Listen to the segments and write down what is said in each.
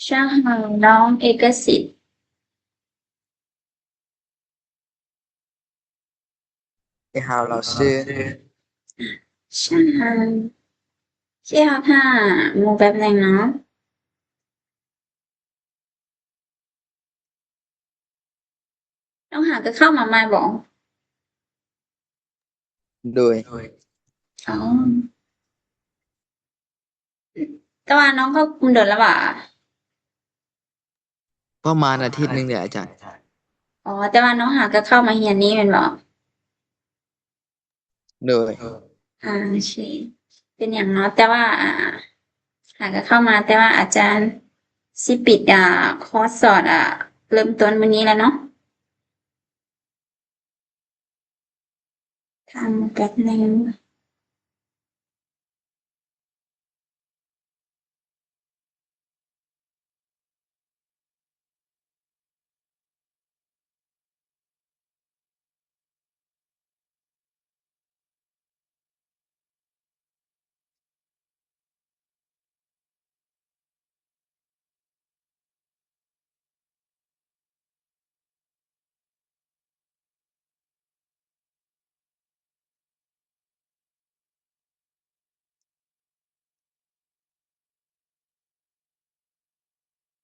ช่างหางน้องเอกสิทธิ์你好，老师。ช่างหางชื่อค่ะหมูแบบไหนเนาะน้องหาก็เข้ามาใหม่บอกโดยอ๋อแต่ว่าน้องก็คุมเดินแล้วบ่ะประมาณอาทิตย์หนึ่งเดี๋ยวอาจารย์อ๋อแต่ว่าน้องหาก็เข้ามาเฮียนนี้เป็นบอกโดยโอเคเป็นอย่างเนาะแต่ว่าหาก็เข้ามาแต่ว่าอาจารย์สิปิดคอร์สสอนเริ่มต้นวันนี้แล้วเนาะทำแบบหนึง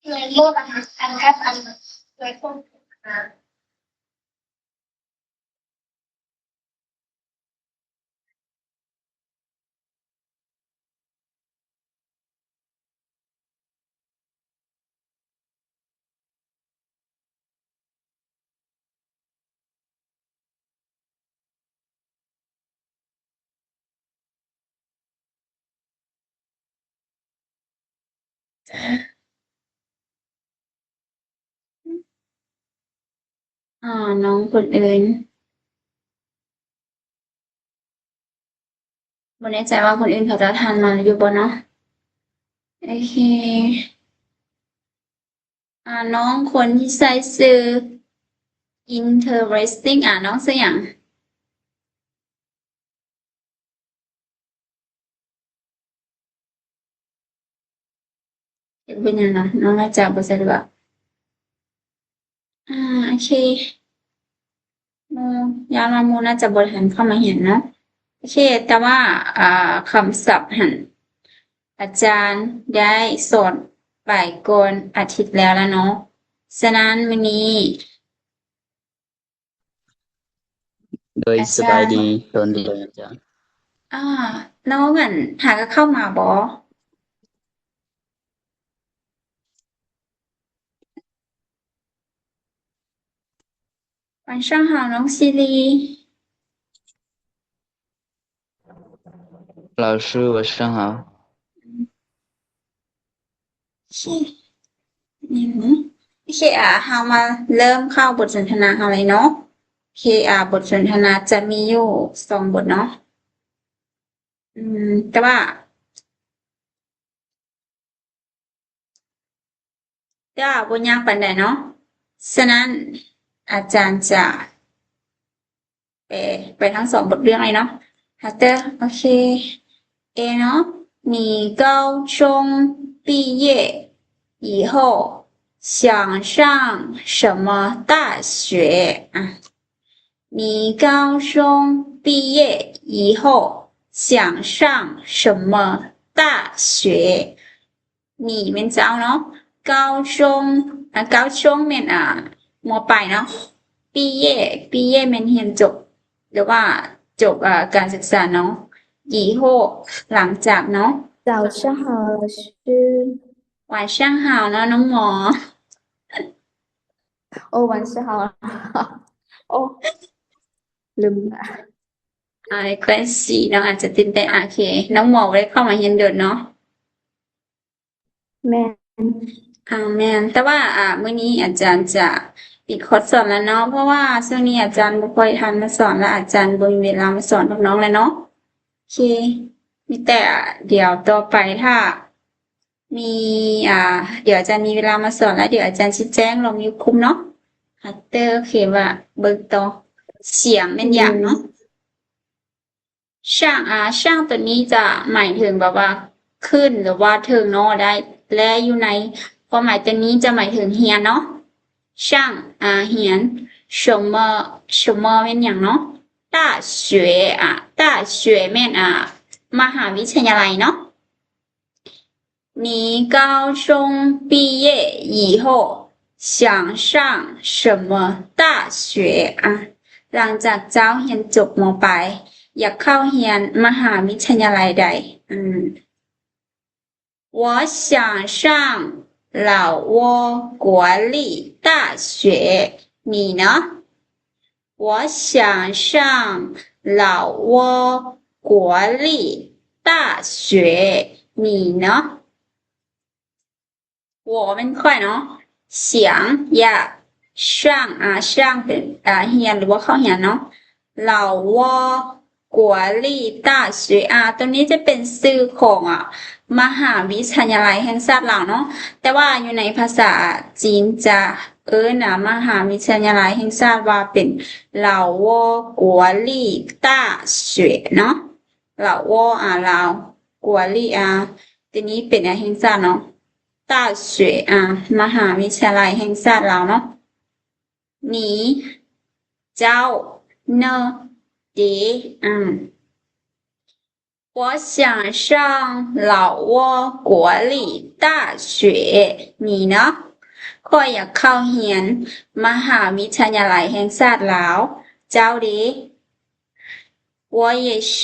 Luego angkat luegoน้องคนอื่นบ่แน่ใจว่าคนอื่นเขาจะทันมาอยู่บ่เนาะโอเคน้องคนที่ใส่ชื่อ interesting น้องชื่อหยังเป็นหยังเนาะน้องอาจจะบ่ใช่หรือเปล่าโอเคหมู่ยามว่าหมู่น่าจะบ่ทันเข้ามาเห็นเนาะโอเคแต่ว่าคำศัพท์หั่นอาจารย์ได้สอนไปก่อนอาทิตย์แล้วเนาะฉะนั้นวันนี้โดยอาสบายดีจารย์ตอนเรียนอาจารย์อ่าน้องอั่นหาก็เข้ามาบ่晚上好น้องซีรี老师晚上好ชื่อโอเคเฮามาเริ่มเข้าบทสนทนาเฮาเลยเนาะโอเคบทสนทนาจะมีอยู่2บทเนาะแต่ว่าบ่ยากปานใดเนาะฉะนั้นอาจารย์จะไปทั้ง2บทเรื่องเลยเนาะฮัตเตอร์โอเคเนาะ你高中毕业以后想上什么大学你高中毕业以后想上什么大学你เป็นเจ้าเนาะ高中高中เป็นมปลายเนาะ毕业เป็นเรียนจบหรือว่าจบการศึกษาเนาะ以后หลังจากเนาะ早上好，老师。晚上好เนาะน้องหมอ哦，晚上好。哦，ลืมละแควนซีน้องอาจจะตื่นเต้นโอเคน้องหมอได้เข้ามาเรียนเดินเนาะ แม่แม่นแต่ว่ามื้อนี้อาจารย์จะปิดคอร์สสอนแล้วเนาะเพราะว่าช่วงนี้อาจารย์บ่ค่อยทันมาสอนและอาจารย์บ่มีเวลามาสอนน้องๆแล้วเนาะโอเคมีแต่เดี๋ยวต่อไปถ้ามีเดี๋ยวอาจารย์มีเวลามาสอนแล้วเดี๋ยวอาจารย์สิแจ้งลงยูทูบเนาะฮัตเตอร์โอเคว่าเบิ่งต่อเสียงแม่นอย่างเนาะช่างตัวนี้จะหมายถึงแบบว่าขึ้นหรือว่าถึงเนาะได้และอยู่ใน ความหมายตัวนี้จะหมายถึงเรียนเนาะช่างเรียน什么เป็นอย่างเนาะ大学大学เป็นมหาวิทยาลัยเนาะ你高中毕业以后想上什么大学หลังจากเจ้าเรียนจบม.ปลายอยากเข้าเรียนมหาวิทยาลัยใด我想上老挝国立大学你呢我想上老挝国立大学你呢我เป็นค่อยเนาะเสียงอยากช่างช่างเป็นเรียนหรือว่าเข้าเรียนเนาะ老挝国立大学ตัวนี้จะเป็นชื่อของมหาวิทยาลัยแห่งชาติลาวเนาะแต่ว่าอยู่ในภาษาจีนจะมหาวิทยาลัยแห่งชาติว่าเป็น老挝国立大学เนาะ老挝ลาว国立ทีนี้เป็นแห่งชาติเนาะ大学มหาวิทยาลัยแห่งชาติลาวเนาะ你เจ้าเนดี我想上老挝国立大学你呢ข้อยอยากเข้าเรียนมหาวิทยาลัยแห่งชาติลาวเจ้าดี我也是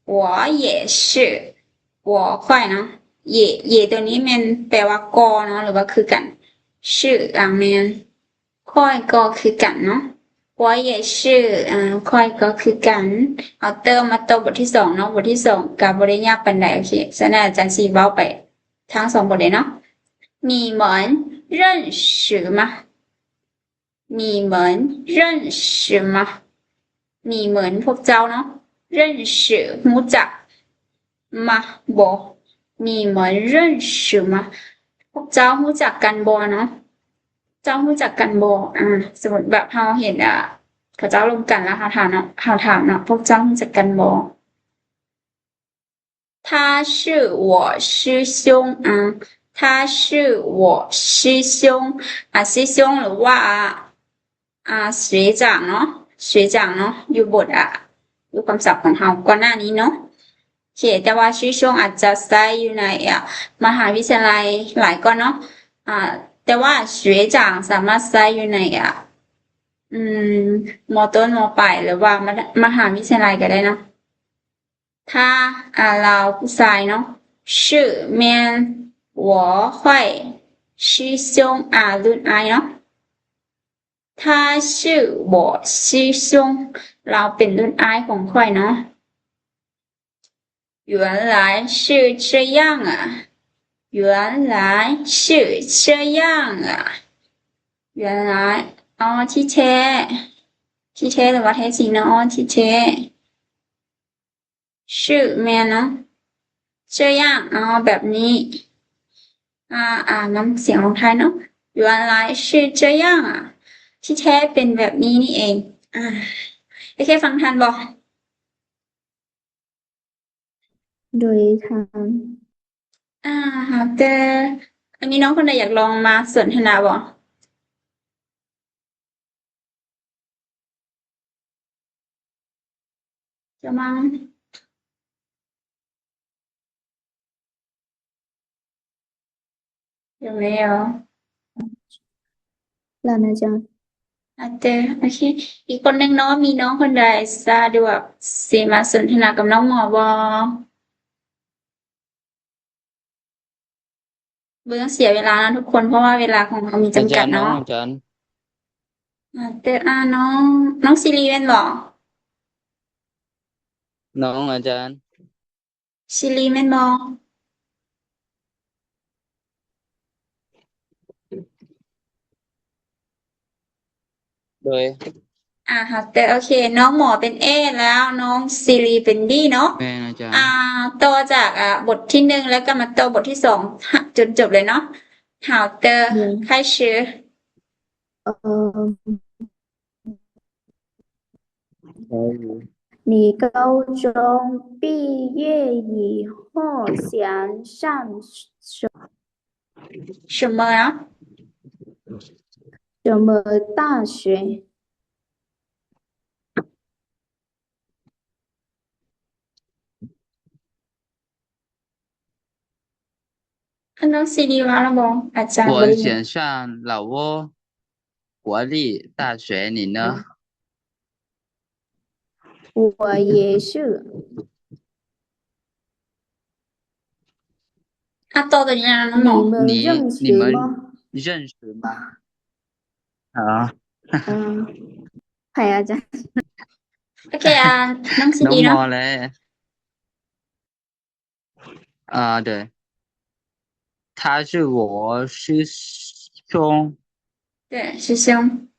我也是我ค่อยเนาะเย่ตัวนี้มันแปลว่ากอเนาะหรือว่าคือกันชื่อมันค่อยก็คือกันเนาะ我也是ค่อยก็คือกันเอาเติมมาตัวบทที่สองเนาะบทที่สองกับบทที่ยากปานใดโอเคฉะนั้นอาจารย์สีเว้าไปทั้งสองบทเลยเนาะ你们认识吗你们认识吗你们พวกเจ้าเนาะ认识รู้จักมาบ่你们认识吗พวกเจ้ารู้จักกันบ่เนาะเจ้ารู้จักกันบ่สมมติแบบเราเห็นเขาเจ้าลงกันแล้วเขาถามเนาะพวกเจ้ารู้จักกันบ่他是我师兄他是我师兄师兄หรือว่า学长เนาะ学长เนาะอยู่บทอยู่คำศัพท์ของเราก่อนหน้านี้เนาะโอเคแต่ว่าชื่อช่วงอาจจะใช้อยู่ในมหาวิทยาลัยหลายก็เนาะแต่ว่า学长สามารถใช้อยู่ในม.ต้นม.ปลายหรือว่ามหาวิทยาลัยก็ได้เนาะถ้าเราผู้ชายเนาะชื่อแม่น我会师兄รุ่นอายเนาะ他是我师兄เราเป็นรุ่นอายของค่อยเนาะ原来是这样原来是这样原来ที่แท้หรือว่าแท้จริงเนาะที่แท้ชื่อแม่เนาะ这样แบบนี้น้ำเสียงลงท้ายเนาะ原来是这样ที่แท้เป็นแบบนี้นี่เองโอเคฟังทันบ่โดยทาง แต่อันนี้น้องคนใดอยากลองมาสนทนาบ่จะมั้ง有没有แล้วนะจ๊ะแต่โอเคอีกคนหนึ่งเนาะมีน้องคนใดสะดวกสิมาสนทนากับน้องหมอบ่เบื่อเสียเวลานะทุกคนเพราะว่าเวลาของเรามี อา จำกั จา ด รย์น้อง เนาะ อาจารย์ แต่น้องซีรีเป็นบ่น้องอาจารย์ ซีรีเป็นบ่โดยค่ะแต่โอเคน้องหมอเป็นเอแล้วน้องซีรีเป็นดีเนาะแม่นอาจารย์ ต่อจากบทที่หนึ่งแล้วก็มาต่อบทที่สองจนจบเลยเนาะ好的开始你高中毕业以后想上什什么เนาะ什么大学อันน้องซีดีว่าแล้วบ่อาจารย์บ่我ได้ยิน选上老挝国立大学，你呢？我也是อ่ะต่อตัวนี้นะน้องหมอ你们认识你们吗认识吗？好，ใครอาจารย์ โอเคอ่ะน้องซีดีน้องม เนาะ อเลย对，他是我师兄。对师兄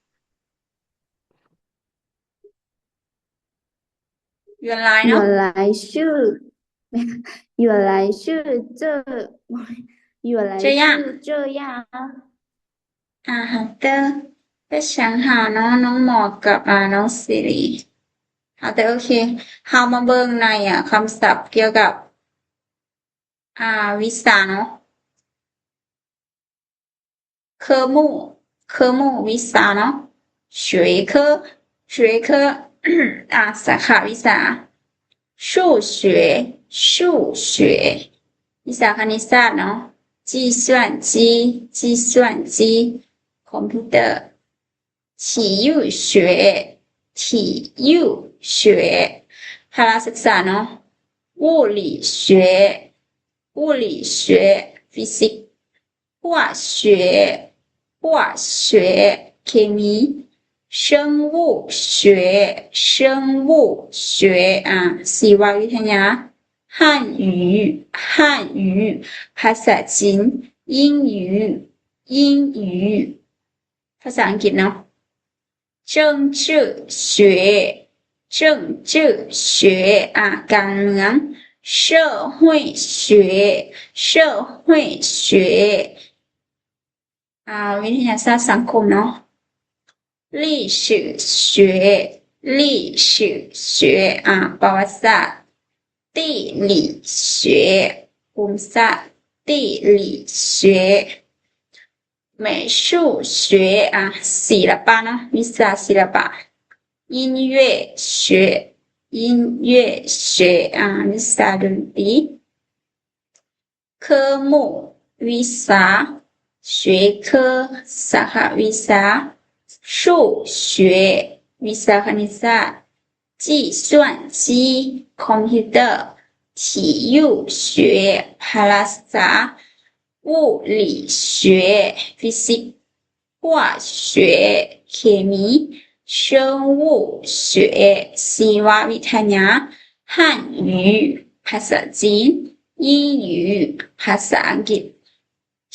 原来เนาะ原来是原来是这原来这样是这样好的ไปฉันหาเนาะน้องหมอกับน้องซีรีแต่โอเคเฮามาเบิ่งในคำศัพท์เกี่ยวกับวิชาเนาะ科目วิชาเนาะ学科สาขาวิชา数学วิชาคณิตศาสตร์เนาะ计算机คอมพิวเตอร์体育学พละศึกษาเนาะ物理学ฟิสิกส์化学เคมี生物学ชีววิทยา汉语ภาษาจีน英语ภาษาอังกฤษเนาะ政治学การเมือง社会学วิทยาศาสตร์สังคมเนาะ历史学ประวัติศาสตร์地理学ภูมิศาสตร์地理学美术学ศิลปะเนาะวิชาศิลปะ音乐学วิชาดนตรี科目วิชา学科สาขาวิชา数学วิชาคณิตศาสตร์计算机คอมพิวเตอร์体育学พละศึกษา物理学ฟิสิกส์化学เคมี生物学ชีววิทยา汉语ภาษาจีน英语ภาษาอังกฤษ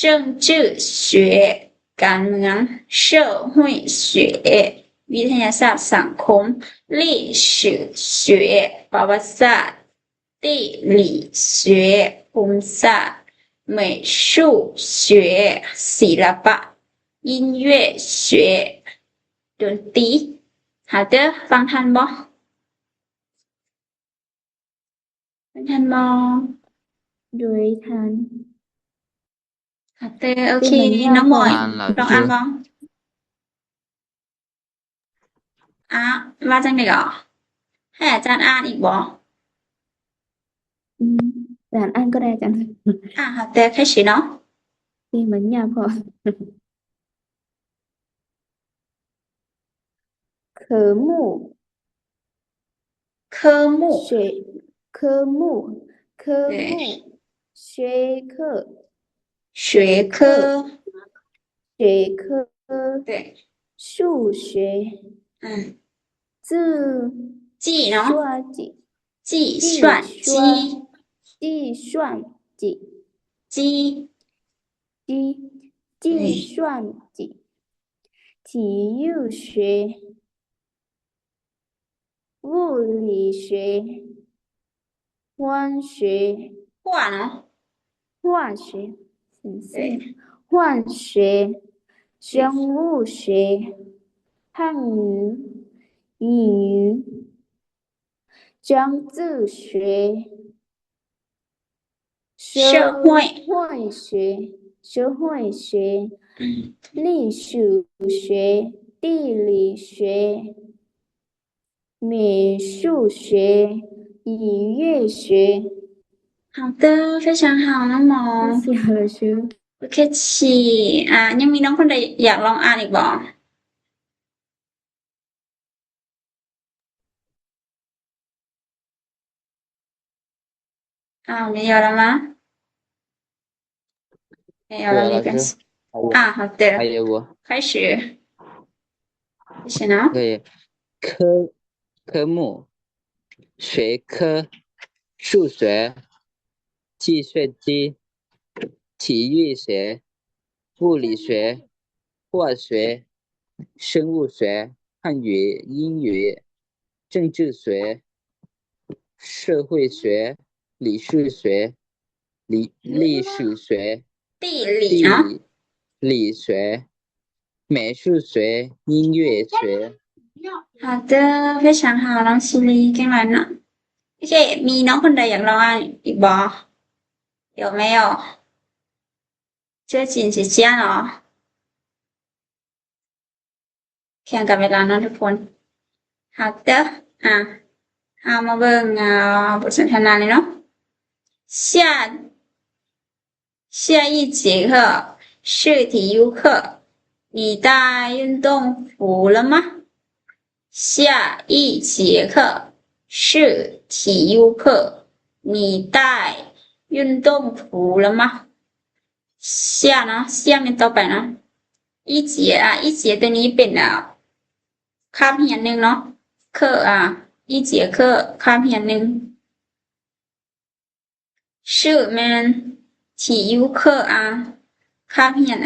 政治学การเมือง社会学วิทยาศาสตร์สังคม历史学ประวัติศาสตร์地理学ภูมิศาสตร์美术学ศิลปะ音乐学ดนตรี好的ฟังทันบ่ฟังทันบ่โดยทัน好的โอเคน้องหมอยลองอ่านบ่ว่าจังได๋ก็ให้อาจารย์อ่านอีกบ่อาจารย์อ่านก็ได้อาจารย์好的开始เนาะที่เหมือนยาพอ科目学科对数学计เนาะ计算机体育学物理学化学生物学汉语英语政治学社会学社会学、历史学、地理学、美术学、音乐学。好的非常好น้องหมอ谢谢老师。โอเคฉียังมีน้องคนใดอยากลองอ่านอีกบ่没有了吗？没有了，没关系。好的。还有我开始。谢谢呢。可以科目学科数学计算机体育学物理学化学生物学汉语英语政治学社会学理数学历史学地理เนาะ理学美术学音乐学好的非常好น้องชิลีเก่งมากเนาะโอเคมีน้องคนใดอยากลองอ่านอีกบ่有没有这紧时间เนาะแข่งกับเวลาเนาะทุกคน好的เอามาเบิ่งบทสนทนาเลยเนาะ下一节课是体育课你带运动服了吗下一节课是体育课你带运动服了吗下เนาะ下面ต่อไปเนาะ一节一节ตัวนี้เป็นคาบเรียนนึงเนาะ课一节课คาบเรียนนึง是มัน体育课คาบเรียน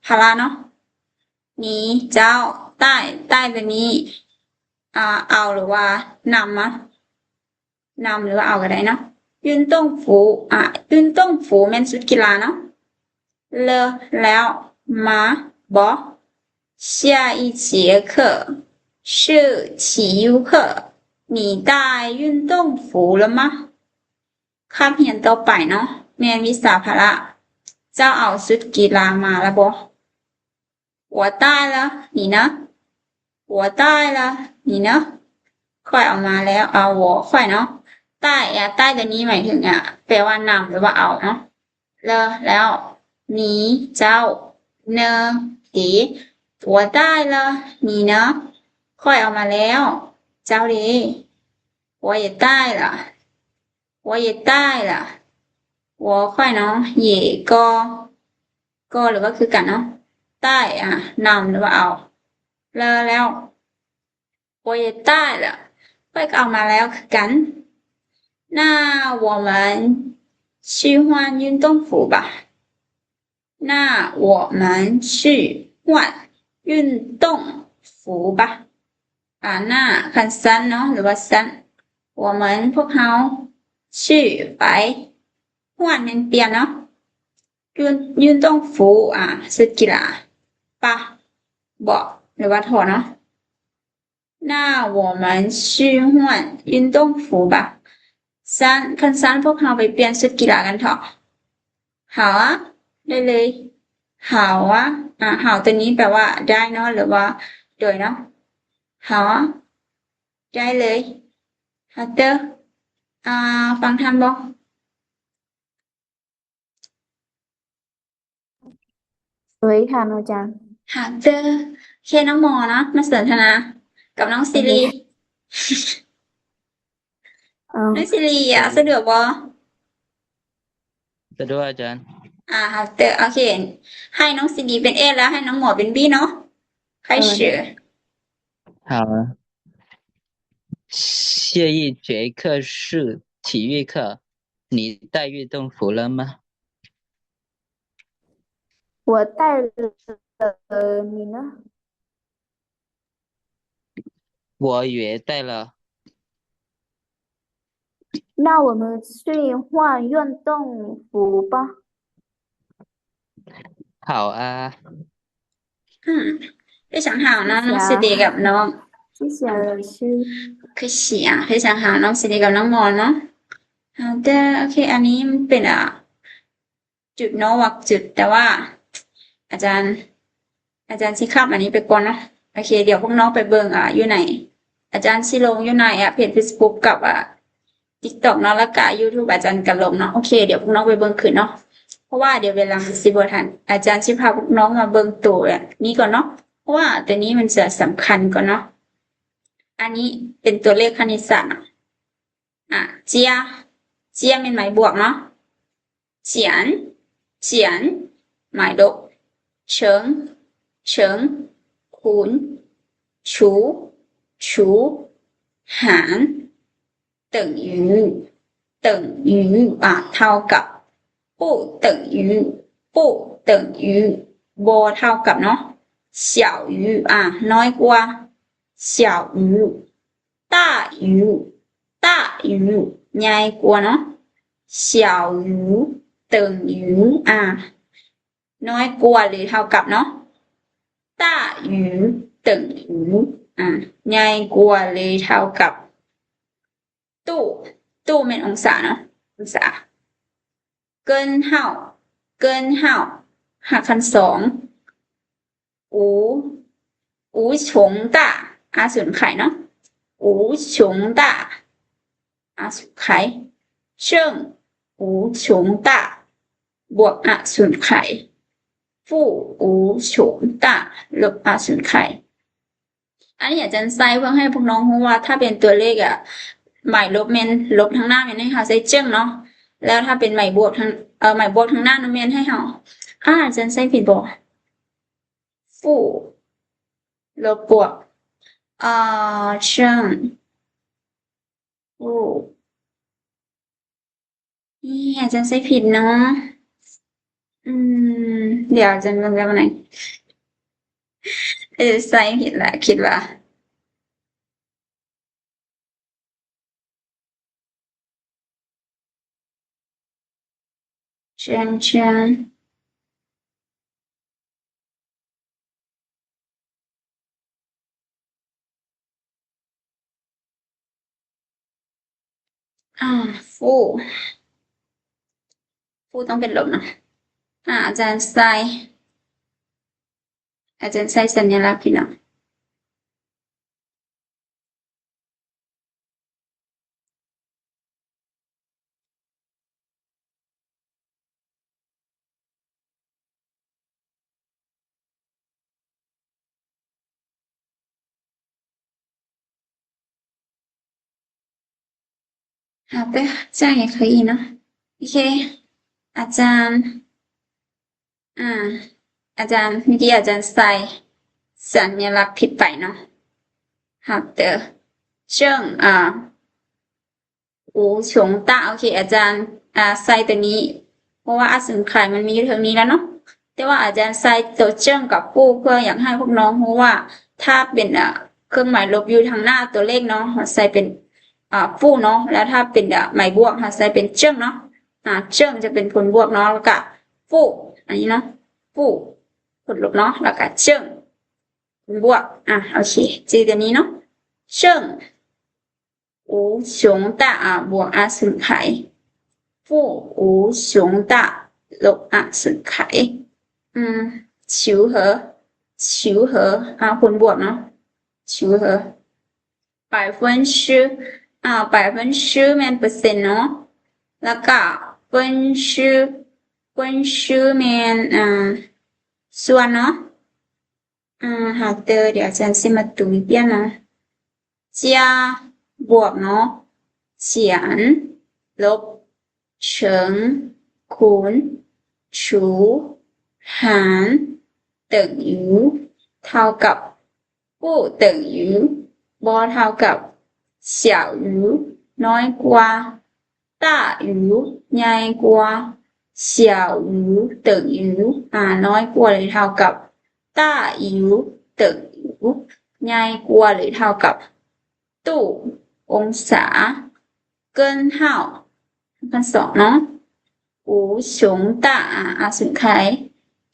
พละเนาะนี้เจ้าใต้ตัวนี้เอาหรือว่านำนำหรือว่าเอาก็ได้เนาะ运动服运动服มันชุดกีฬาเนาะแล้วมาบ่下一节课是体育课你带运动服了吗คาบเรียนต่อไปเนาะแม่นวิชาพละเจ้าเอาชุดกีฬามาแล้วบ่我带了你呢我带了你呢ค่อยเอามาแล้ว我ค่อยเนาะใต้ตัวนี้หมายถึงแปลว่านำหรือว่าเอาเนาะแล้วนี้เจ้าเนดี我带了你呢ค่อยเอามาแล้วเจ้าดี我也带了我也带了我ค่อยเนาะ也ก็หรือว่าคือกันเนาะใต้นำหรือว่าเอาแล้ว我也带了ค่อยก็เอามาแล้วคือกัน那我们去换运动服吧那我们去换运动服吧那คันสั้นเนาะหรือว่าสั้น我们พวกเรา去ไป换มันเปลี่ยนเนาะ运动服ชุดกีฬาปะบ่หรือว่าถอดเนาะ那我们去换运动服吧คันสั้นพวกเราไปเปลี่ยนชุดกีฬากันเถอะ好ได้เลย好好ตัวนี้แปลว่าได้เนาะหรือว่าโดยเนาะ好ได้เลย好的ฟังทันบ่สวยค่ะอาจารย์好的แค่น้องหมอเนาะมาสนทนากับน้องซิลีน้องซิลีสะดวกบ่สะดวกอาจารย์好的โอเคให้น้องซิลีเป็น A แล้วให้น้องหมอเป็น B เนาะ开始好下一节课是体育课你带运动服了吗我带了你呢我也带了那我们去换运动服吧好非常好นะน้องซิลีกับน้อง谢谢老师可惜非常好น้องซิลีกับน้องหมอเนาะ好的โอเคอันนี้มันเป็น จุดเนาะวรรคจุดแต่ว่า อาจารย์สิข้ามอันนี้ไปก่อนเนาะโอเค เดี๋ยวพวกน้องไปเบิ่งอยู่ไหน อาจารย์สิลงอยู่ไหนเพจ Facebook กับTikTok เนาะแล้วก็ YouTube อาจารย์ก็ลงเนาะโอเคเดี๋ยวพวกน้องไปเบิ่งคืนเนาะเพราะว่าเดี๋ยวเวลามันสิบ่ทันอาจารย์สิพาพวกน้องมาเบิ่งตัวนี้ก่อนเนาะเพราะว่าตัวนี้มันจะสำคัญก่อนเนาะอันนี้เป็นตัวเลขคณิตศาสตร์เจียเป็นหมายบวกเนาะเฉียนหมายลบเฉิงคูณ除หาร等于เท่ากับ不等于บ่เท่ากับเนาะ小于น้อยกว่า小于大于ใหญ่กว่าเนาะ小于等于น้อยกว่าหรือเท่ากับเนาะ大于等于ใหญ่กว่าหรือเท่ากับตู้เป็นองศาเนาะองศาเกินเท่าหักคันสอง无穷大ส่วนไข่เนาะ无穷大ส่วนไข่เชิง无穷大บวกส่วนไข่负无穷大ลบส่วนไข่อันนี้อาจารย์ใส่เพื่อให้พวกน้องรู้ว่าถ้าเป็นตัวเลขหมายลบเมนลบทางหน้าเมนให้เขาใส่เจิ้งเนาะแล้วถ้าเป็นหมายบวกทางหมายบวกทางหน้าเมนให้เขาอาจารย์ใส่ผิดบ่负ลบบวกเจิ้ง负นี่อาจารย์ใส่ผิดเนาะเดี๋ยวอาจารย์ลงแล้วไหนใส่ผิดแหละคิดว่าเชิงฟูต้องเป็นลบนะอาจารย์ใส่สัญลักษณ์พี่น้อง好的，这样也可以呢。OK，อาจารย์อาจารย์เมื่อกี้อาจารย์ใส่สัญลักษณ์ผิดไปเนาะ好的เชิง无穷大โอเคอาจารย์ใส่ตัวนี้เพราะว่าส่วนไข่มันมีอยู่ตรงนี้แล้วเนาะแต่ว่าอาจารย์ใส่ตัวเชิงกับปูเพื่ออยากให้พวกน้องรู้ว่าถ้าเป็นเครื่องหมายลบอยู่ทางหน้าตัวเลขเนาะใส่เป็นฟู่เนาะแล้วถ้าเป็นหมายบวกใส่เป็นเจิ้งเนาะเจิ้งจะเป็นผลบวกเนาะแล้วก็ฟู่อันนี้เนาะฟู่ผลลบเนาะแล้วก็เจิ้งผลบวกโอเคจีตัวนี้เนาะเจิ้ง无穷大บวกส่วนไข่负无穷大ลบส่วนไข่求和ผลบวกเนาะ求和百分之แม่นเปอร์เซ็นต์เนาะแล้วก็分之แม่นส่วนเนาะ好的เดี๋ยวอาจารย์สิมาดูอีก遍นะ加บวกเนาะเฉียนลบเฉิงคูณ除หาร等于เท่ากับ不等于บ่เท่ากับ小于น้อยกว่า大于ใหญ่กว่า小于等于น้อยกว่าหรือเท่ากับ大于等于ใหญ่กว่าหรือเท่ากับตู้องศาเกินเท่ากันสองเนาะ无穷大ส่วนไข่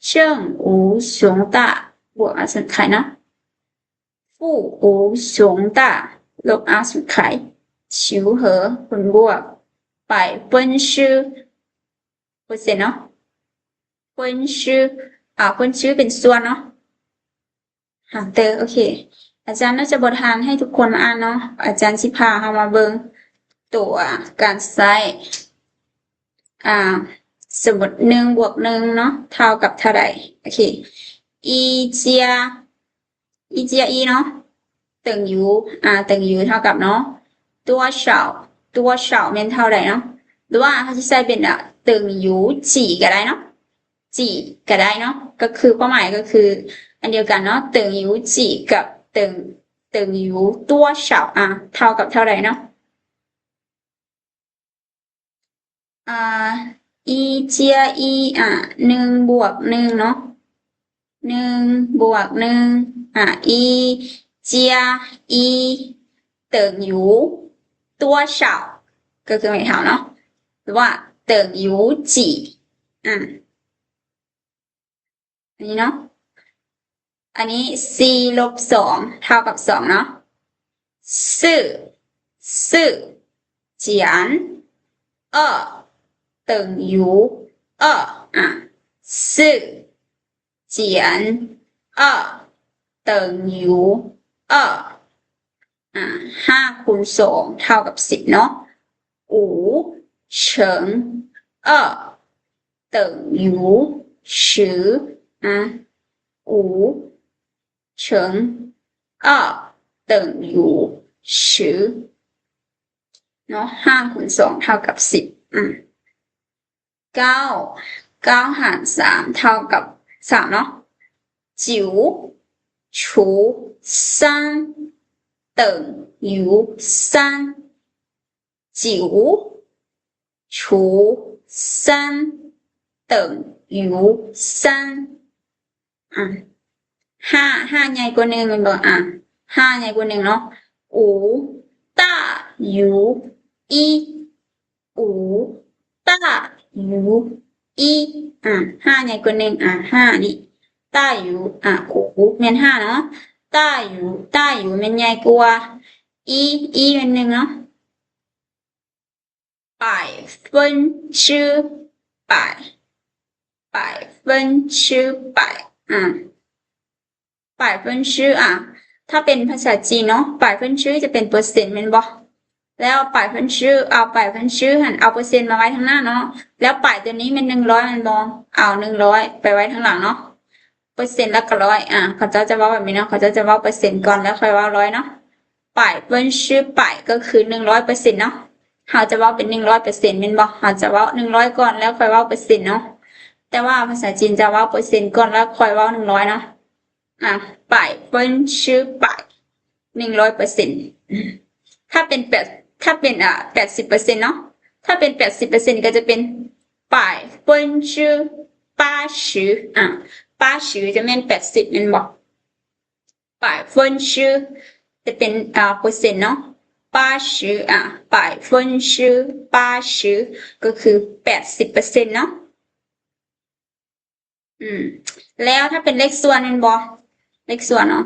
เชิง无穷大บวกส่วนไข่นะ负无穷大ลบส่วนไข่求和ผลบวก百分之เปอร์เซ็นต์เนาะ分ชื่อ分ชื่อเป็นส่วนเนาะหาเตอโอเค อาจารย์น่าจะบททานให้ทุกคนอ่านเนาะอาจารย์สิพาเฮามาเบิ่งตัวการใช้สมมุติ1 บวก 1เนาะเท่ากับเท่าใดโอเค一加一เนาะ等于等于เท่ากับเนาะ多少แม่นเท่าใดเนาะหรือว่าเขาจะใช้เป็น等于几ก็ได้เนาะ几ก็ได้เนาะก็คือความหมายก็คืออันเดียวกันเนาะ等于几กับ等于多少เท่ากับเท่าใดเนาะ一加一1 บวก 1เนาะ1 บวก 1一加一等于多少ก็คือไม่เท่าเนาะหรือว่า等于几อันนี้เนาะอันนี้4 ลบ 2เท่ากับ2เนาะ4减2等于24减2等于25 คูณ 2เท่ากับ10เนาะ5乘2等于105乘2等于10เนาะ5 คูณ 2เท่ากับ109หาร3เท่ากับ3เนาะ9除3等于3 9除3等于35ใหญ่กว่า1แม่นบ่5ใหญ่กว่า1เนาะ5大于1 5大于15ใหญ่กว่า15นี่大于5แม่น5เนาะ大于แม่นใหญ่กว่า1แม่น1เนาะ100%ถ้าเป็นภาษาจีนเนาะ100%จะเป็นเปอร์เซ็นต์แม่นบ่แล้ว100%เอา100%หันเอาเปอร์เซ็นต์มาไว้ข้างหน้าเนาะแล้วตัวนี้มัน100แม่นบ่เอา100ไปไว้ข้างหลังเนาะเปอร์เซ็นต์แล้วก็100เขาจะเว้าแบบนี้เนาะเขาจะเว้าเปอร์เซ็นต์ก่อนแล้วค่อยเว้า100เนาะ100%ก็คือ100%เนาะเราจะเว้าเป็น100%แม่นบ่เราจะเว้า100ก่อนแล้วค่อยเว้าเปอร์เซ็นต์เนาะแต่ว่าภาษาจีนจะเว้าเปอร์เซ็นต์ก่อนแล้วค่อยเว้า100เนาะ100%ถ้าเป็น80%เนาะถ้าเป็น80%ก็จะเป็น80%80จะแม่น80แม่นบ่80จะเป็นเปอร์เซ็นต์เนาะ8080ก็คือ80%เนาะแล้วถ้าเป็นเลขส่วนแม่นบ่เลขส่วนเนาะ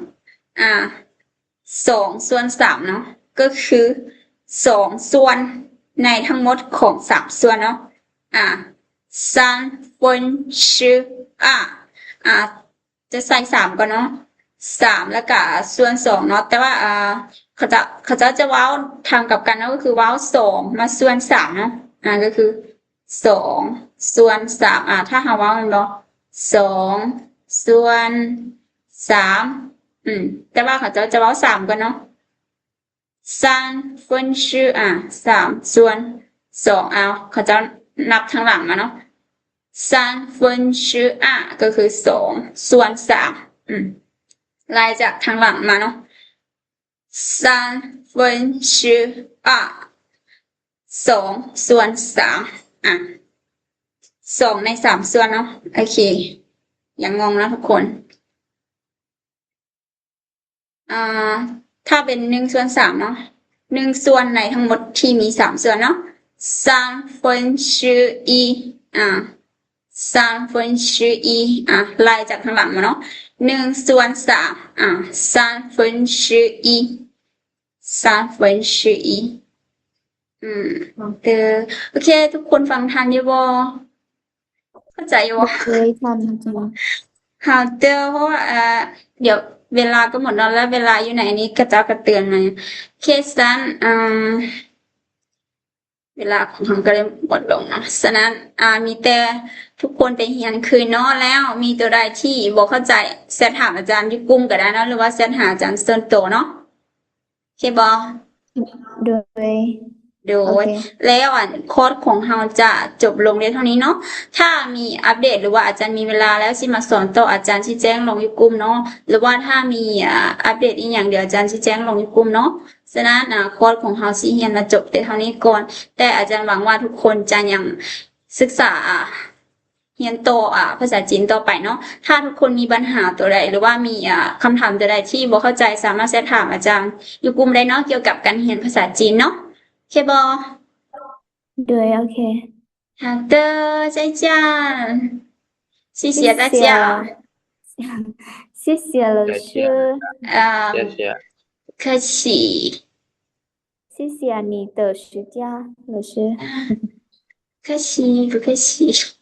2 ส่วน 3เนาะก็คือ2 ส่วนในทั้งหมดของ3ส่วนเนาะ3分之จะใส่3ก่อนเนาะ3แล้วก็ส่วน2เนาะแต่ว่าเขาจะเว้าทางกับกันเนาะก็คือเว้า2มาส่วน3เนาะก็คือ2ส่วน3ถ้าเฮาเว้าแม่นบ่2ส่วน3แต่ว่าเขาจะเว้า3ก่อนเนาะ3分之3ส่วน2เขาจะนับทางหลังมาเนาะ3分之2ก็คือ2ส่วน3ไล่จากทางหลังมาเนาะ3分之2 2ส่วน32ใน3ส่วนเนาะโอเคอย่างงงนะทุกคนถ้าเป็น1 ส่วน 3เนาะ1ส่วนในทั้งหมดที่มี3ส่วนเนาะ3分之13分之1ไล่จากข้างหลังมาเนาะ1ส่วน33分之13分之1โอเคทุกคนฟังทันอยู่บ่ เข้าใจอยู่บ่ 对ท่านอาจารย์ 好的เพราะว่าเดี๋ยวเวลาก็หมดแล้วเวลาอยู่ไหนนี้กระเจ้าก็เตือนมาเคสนั้นเวลาของเราก็เลยหมดลงนะฉะนั้นมีแต่ทุกคนไปเรียนคืนเนาะแล้วมีตัวใดที่บ่เข้าใจแชทถามอาจารย์อยู่กลุ่มก็ได้เนาะหรือว่าแชทหาอาจารย์ส่วนตัวเนาะโอเคบ่ โดย โด โอย เค แล้วคอร์สของเราจะจบลงในเท่านี้เนาะถ้ามีอัปเดตหรือว่าอาจารย์มีเวลาแล้วสิมาสอนต่ออาจารย์ชี้แจงลงในกลุ่มเนาะหรือว่าถ้ามีอัปเดตอีกอย่างเดี๋ยวอาจารย์ชี้แจงลงในกลุ่มเนาะฉะนั้นคอร์สของเราสิเรียนมาจบแต่เท่านี้ก่อนแต่อาจารย์หวังว่าทุกคนจะยังศึกษาเรียนต่อภาษาจีนต่อไปเนาะถ้าทุกคนมีปัญหาตัวใดหรือว่ามีคำถามตัวใดที่บ่เข้าใจสามารถแชทถามอาจารย์อยู่กลุ่มได้เนาะเกี่ยวกับการเรียนภาษาจีนเนาะโอเคบ่ โดยโอเค 好的，再见，谢谢大家。谢谢老师谢谢不客气。谢谢你的时间老师客气，不客气。